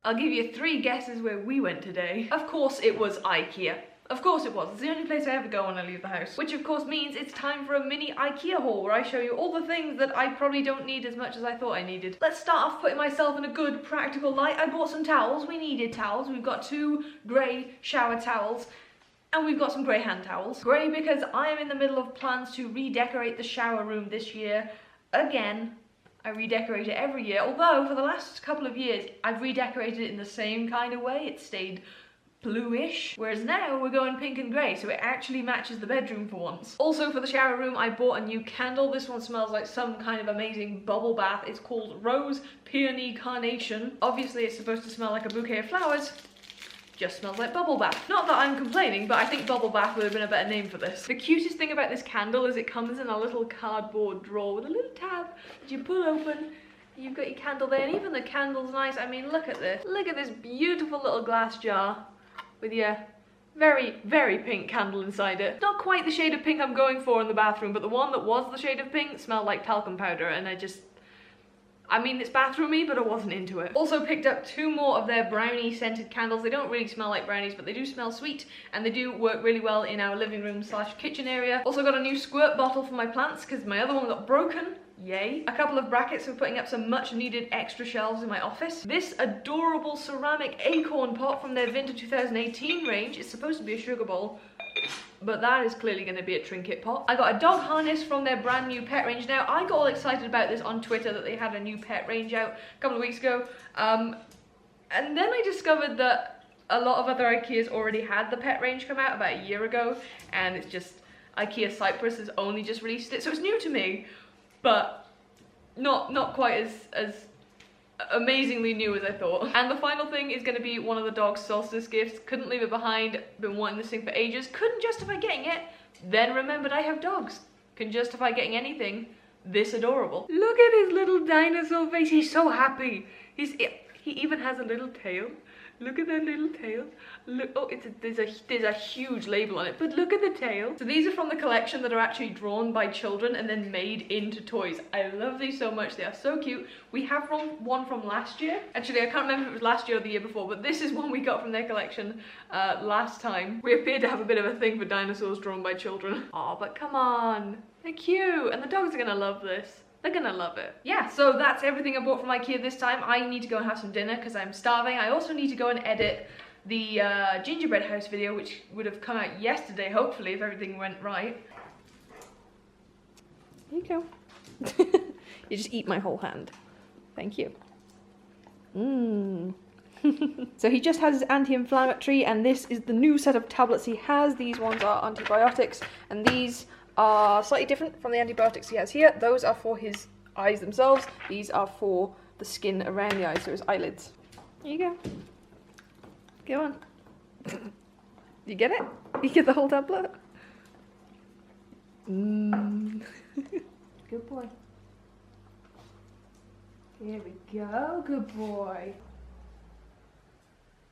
I'll give you 3 guesses where we went today. Of course it was IKEA. Of course it was. It's the only place I ever go when I leave the house. Which of course means it's time for a mini IKEA haul where I show you all the things that I probably don't need as much as I thought I needed. Let's start off putting myself in a good practical light. I bought some towels. We needed towels. We've got 2 grey shower towels. And we've got some grey hand towels. Grey because I am in the middle of plans to redecorate the shower room this year. Again. I redecorate it every year, although for the last couple of years I've redecorated it in the same kind of way. It stayed bluish, whereas now we're going pink and grey, so it actually matches the bedroom for once. Also for the shower room I bought a new candle. This one smells like some kind of amazing bubble bath. It's called Rose Peony Carnation. Obviously it's supposed to smell like a bouquet of flowers. Just smells like bubble bath. Not that I'm complaining, but I think bubble bath would have been a better name for this. The cutest thing about this candle is it comes in a little cardboard drawer with a little tab that you pull open. You've got your candle there, and even the candle's nice. I mean, look at this. Look at this beautiful little glass jar with your very, very pink candle inside it. Not quite the shade of pink I'm going for in the bathroom, but the one that was the shade of pink smelled like talcum powder, and I mean, it's bathroomy, but I wasn't into it. Also picked up 2 more of their brownie scented candles. They don't really smell like brownies, but they do smell sweet, and they do work really well in our living room / kitchen area. Also got a new squirt bottle for my plants because my other one got broken. Yay. A couple of brackets for putting up some much needed extra shelves in my office. This adorable ceramic acorn pot from their Winter 2018 range is supposed to be a sugar bowl, but that is clearly going to be a trinket pot. I got a dog harness from their brand new pet range. Now, I got all excited about this on Twitter that they had a new pet range out a couple of weeks ago. And then I discovered that a lot of other IKEAs already had the pet range come out about a year ago. And it's just, IKEA Cyprus has only just released it. So it's new to me, but not quite as amazingly new as I thought. And the final thing is going to be one of the dog's solstice gifts. Couldn't leave it behind, been wanting this thing for ages, couldn't justify getting it, then remembered I have dogs. Can justify getting anything this adorable. Look at his little dinosaur face, he's so happy. He even has a little tail. Look at that little tail. Look, oh, there's a huge label on it, but look at the tail. So these are from the collection that are actually drawn by children and then made into toys. I love these so much, they are so cute. We have one from last year. Actually, I can't remember if it was last year or the year before, but this is one we got from their collection last time. We appear to have a bit of a thing for dinosaurs drawn by children. Oh, but come on, they're cute, and the dogs are gonna love this. They're gonna love it. Yeah, so that's everything I bought from IKEA this time. I need to go and have some dinner because I'm starving. I also need to go and edit the gingerbread house video, which would have come out yesterday, hopefully, if everything went right. Here you go. You just eat my whole hand. Thank you. Mmm. So he just has his anti-inflammatory, and this is the new set of tablets he has. These ones are antibiotics, and these are slightly different from the antibiotics he has here. Those are for his eyes themselves. These are for the skin around the eyes, so his eyelids. Here you go. Go on. You get it? You get the whole tablet? Good boy. Here we go, good boy.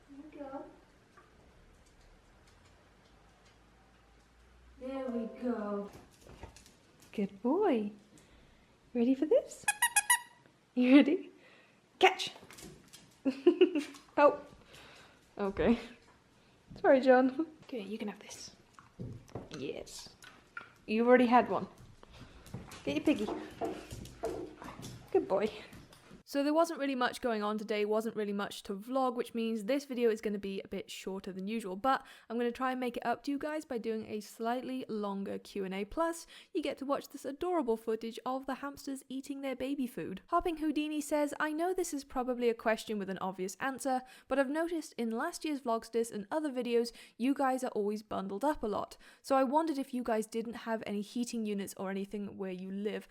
Here we go. go. Good boy. Ready for this? You ready? Catch! Oh. Okay. Sorry, John. Okay, you can have this. Yes. You've already had one. Get your piggy. Good boy. So there wasn't really much going on today, wasn't really much to vlog, which means this video is going to be a bit shorter than usual, but I'm going to try and make it up to you guys by doing a slightly longer Q&A. Plus, you get to watch this adorable footage of the hamsters eating their baby food. Hopping Houdini says, I know this is probably a question with an obvious answer, but I've noticed in last year's Vlogstice and other videos, you guys are always bundled up a lot. So I wondered if you guys didn't have any heating units or anything where you live.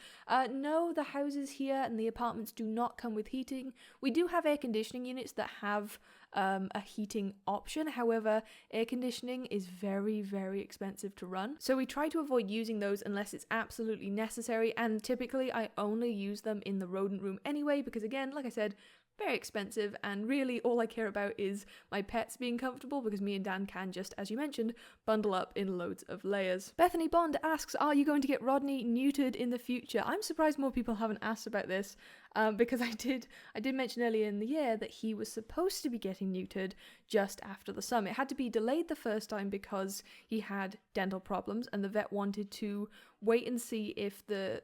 No, the houses here and the apartments do not come with heating. We do have air conditioning units that have a heating option. However, air conditioning is very, very expensive to run. So we try to avoid using those unless it's absolutely necessary. And typically I only use them in the rodent room anyway, because again, like I said, very expensive, and really all I care about is my pets being comfortable, because me and Dan can just, as you mentioned, bundle up in loads of layers. Bethany Bond asks, are you going to get Rodney neutered in the future? I'm surprised more people haven't asked about this, because I did mention earlier in the year that he was supposed to be getting neutered just after the summer. It had to be delayed the first time because he had dental problems, and the vet wanted to wait and see if the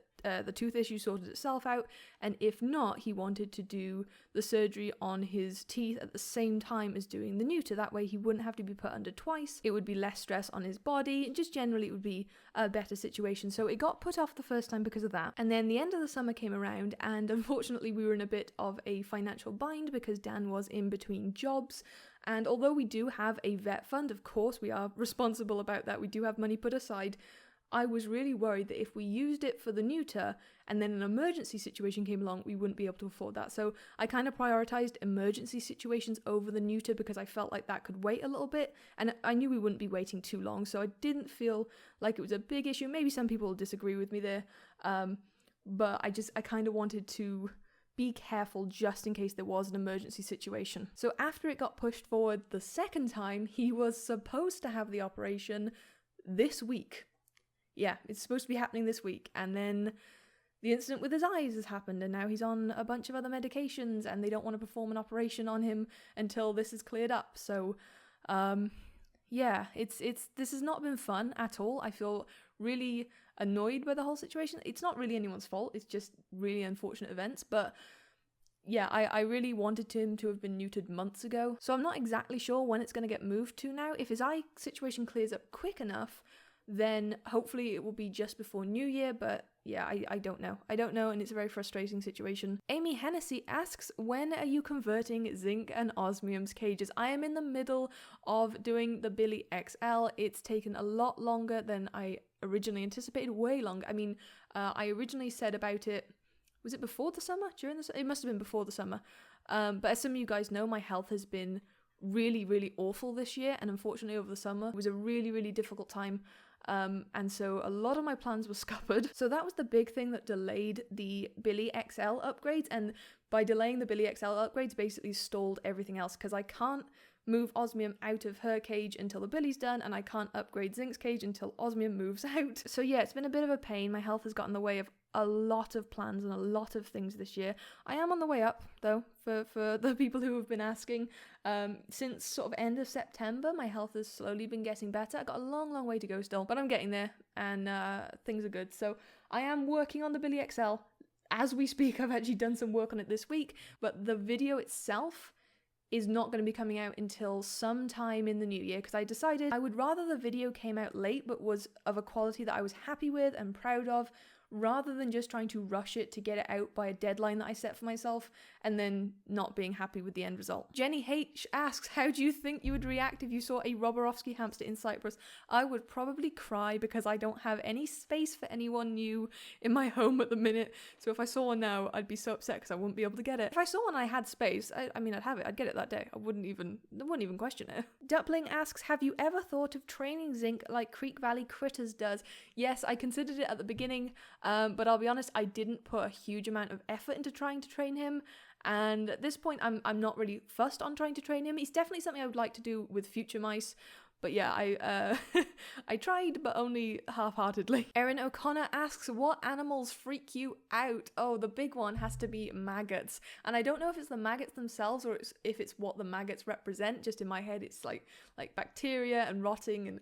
tooth issue sorted itself out, and if not, he wanted to do the surgery on his teeth at the same time as doing the neuter. That way he wouldn't have to be put under twice, it would be less stress on his body, and just generally it would be a better situation. So it got put off the first time because of that, and then the end of the summer came around, and unfortunately we were in a bit of a financial bind because Dan was in between jobs. And although we do have a vet fund, of course we are responsible about that, we do have money put aside, I was really worried that if we used it for the neuter and then an emergency situation came along, we wouldn't be able to afford that. So I kind of prioritized emergency situations over the neuter because I felt like that could wait a little bit, and I knew we wouldn't be waiting too long, so I didn't feel like it was a big issue. Maybe some people will disagree with me there, but I kind of wanted to be careful just in case there was an emergency situation. So after it got pushed forward the second time, he was supposed to have the operation this week. Yeah, it's supposed to be happening this week, and then the incident with his eyes has happened, and now he's on a bunch of other medications, and they don't want to perform an operation on him until this is cleared up. So, yeah, this has not been fun at all. I feel really annoyed by the whole situation. It's not really anyone's fault, it's just really unfortunate events, but yeah, I really wanted him to have been neutered months ago, so I'm not exactly sure when it's going to get moved to now. If his eye situation clears up quick enough, then hopefully it will be just before New Year, but yeah, I don't know. I don't know, and it's a very frustrating situation. Amy Hennessy asks, when are you converting Zinc and Osmium's cages? I am in the middle of doing the Billy XL. It's taken a lot longer than I originally anticipated, way longer. I mean, I originally said about it, was it before the summer? It must have been before the summer. But as some of you guys know, my health has been really, really awful this year, and unfortunately over the summer it was a really, really difficult time. And so a lot of my plans were scuppered. So that was the big thing that delayed the Billy XL upgrades, and by delaying the Billy XL upgrades basically stalled everything else, because I can't move Osmium out of her cage until the Billy's done, and I can't upgrade Zinc's cage until Osmium moves out. So yeah, it's been a bit of a pain. My health has gotten in the way of a lot of plans and a lot of things this year. I am on the way up though, for the people who have been asking. Since sort of end of September, my health has slowly been getting better. I've got a long way to go still, but I'm getting there, and things are good. So I am working on the Billy XL. As we speak, I've actually done some work on it this week, but the video itself is not going to be coming out until sometime in the new year, because I decided I would rather the video came out late but was of a quality that I was happy with and proud of, rather than just trying to rush it to get it out by a deadline that I set for myself and then not being happy with the end result. Jenny H asks, how do you think you would react if you saw a Roborovski hamster in Cyprus? I would probably cry, because I don't have any space for anyone new in my home at the minute, so if I saw one now I'd be so upset because I wouldn't be able to get it. If I saw one I had space, I mean I'd have it, I'd get it that day. I wouldn't even question it. Dumpling asks, have you ever thought of training Zinc like Creek Valley Critters does? Yes, I considered it at the beginning, but I'll be honest, I didn't put a huge amount of effort into trying to train him, and at this point I'm not really fussed on trying to train him. It's definitely something I would like to do with future mice, But yeah, I tried, but only half-heartedly. Erin O'Connor asks, what animals freak you out? Oh, the big one has to be maggots. And I don't know if it's the maggots themselves or if it's what the maggots represent. Just in my head, it's like bacteria and rotting and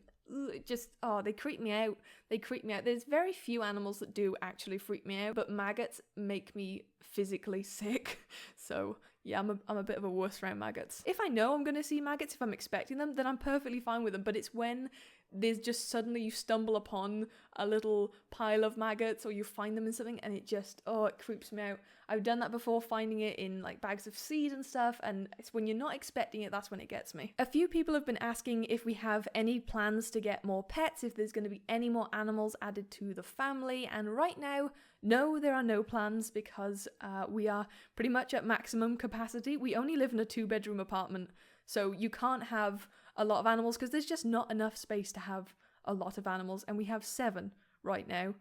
they creep me out. They creep me out. There's very few animals that do actually freak me out, but maggots make me physically sick. So yeah, I'm a bit of a wuss around maggots. If I know I'm going to see maggots, if I'm expecting them, then I'm perfectly fine with them. But it's when there's just suddenly you stumble upon a little pile of maggots or you find them in something and it just, it creeps me out. I've done that before, finding it in like bags of seed and stuff, and it's when you're not expecting it, that's when it gets me. A few people have been asking if we have any plans to get more pets, if there's going to be any more animals added to the family, and right now, no, there are no plans because we are pretty much at maximum capacity. We only live in a 2-bedroom apartment, so you can't have a lot of animals because there's just not enough space to have a lot of animals, and we have 7 right now.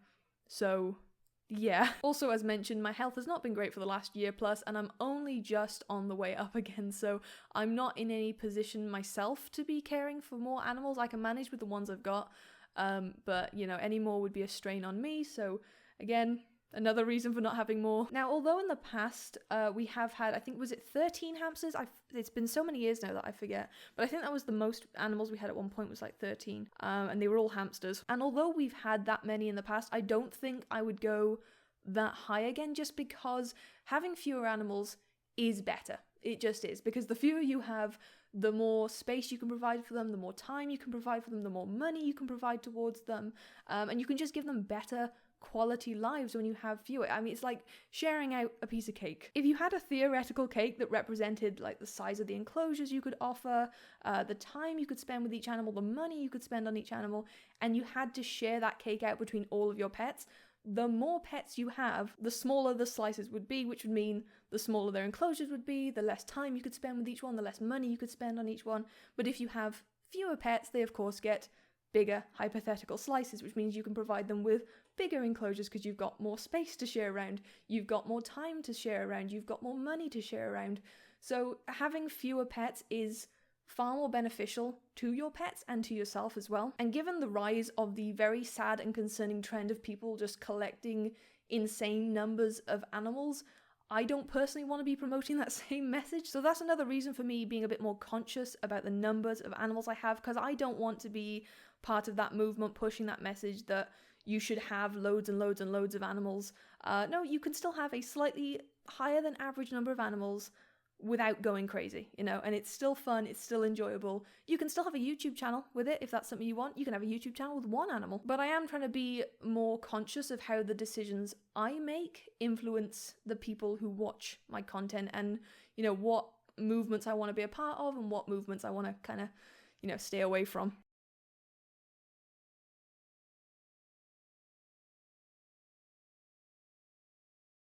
So yeah. Also, as mentioned, my health has not been great for the last year plus, and I'm only just on the way up again, so I'm not in any position myself to be caring for more animals. I can manage with the ones I've got, but you know, any more would be a strain on me, so again, another reason for not having more. Now, although in the past we have had, I think, was it 13 hamsters? It's been so many years now that I forget, but I think that was the most animals we had at one point, was like 13, and they were all hamsters. And although we've had that many in the past, I don't think I would go that high again, just because having fewer animals is better. It just is, because the fewer you have, the more space you can provide for them, the more time you can provide for them, the more money you can provide towards them, and you can just give them better quality lives when you have fewer. I mean, it's like sharing out a piece of cake. If you had a theoretical cake that represented like the size of the enclosures you could offer, the time you could spend with each animal, the money you could spend on each animal, and you had to share that cake out between all of your pets, the more pets you have, the smaller the slices would be, which would mean the smaller their enclosures would be, the less time you could spend with each one, the less money you could spend on each one. But if you have fewer pets, they of course get bigger hypothetical slices, which means you can provide them with bigger enclosures because you've got more space to share around, you've got more time to share around, you've got more money to share around. So having fewer pets is far more beneficial to your pets and to yourself as well. And given the rise of the very sad and concerning trend of people just collecting insane numbers of animals, I don't personally want to be promoting that same message. So that's another reason for me being a bit more conscious about the numbers of animals I have, because I don't want to be part of that movement pushing that message that you should have loads and loads and loads of animals. No, you can still have a slightly higher than average number of animals without going crazy, you know, and it's still fun, it's still enjoyable. You can still have a YouTube channel with it if that's something you want. You can have a YouTube channel with 1 animal. But I am trying to be more conscious of how the decisions I make influence the people who watch my content, and, you know, what movements I want to be a part of and what movements I want to kind of, you know, stay away from.